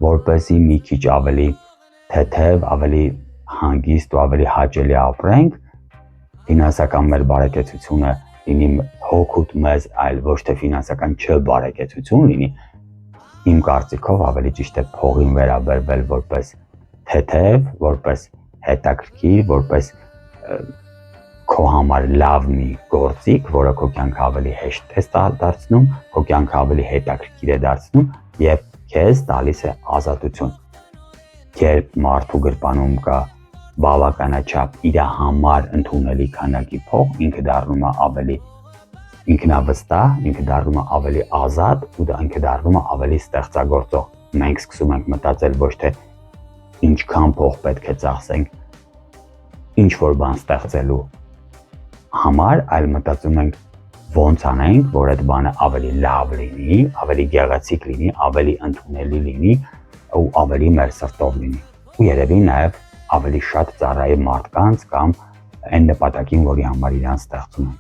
որպեսզի մի քիչ ավելի թեթև, ավելի հանգիստ ու ավելի հաճելի ապրենք, ֆինանսական մեր բարեկեցությունը լինի հոգուտ մեզ, այլ ոչ թե ֆինանսական չբարեկեցություն լինի, իմ կարծիքով ավելի ճիշտ է փողին վերաբերվել որպես թեթև, որպես հետաքրքիր, որպես քո համար լավ մի գործիք, որը քո կյանքը ավելի հեշտ է դարձնում, քո կյանքը ավելի հետաքրքիր է դարձնում եւ քեզ տալիս է ազատություն։ Երբ մարդու գրպանում կա բավականաչափ իր համար ընդունելի քանակի փող, ինքը դառնում է ավելի ինքնավստահ, ինքը դառնում է ավելի ազատ ու ինքը դառնում է ավելի ստեղծագործող։ Մենք սկսում ենք մտածել ոչ թե ինչքան փող պետք է ծախսենք ինչ որ բան ստեղծելու համար, այլ մտածում ենք ոնց անենք, որ այդ բանը ավելի լավ լինի, ավելի գեղեցիկ լինի, ավելի ընդունելի լինի ու ավելի մեր սրտով լինի։ Ու երևի նաև ավելի շատ ծառայի մարդկանց կամ այն նպատակին, որի համար իրան ստեղծում են։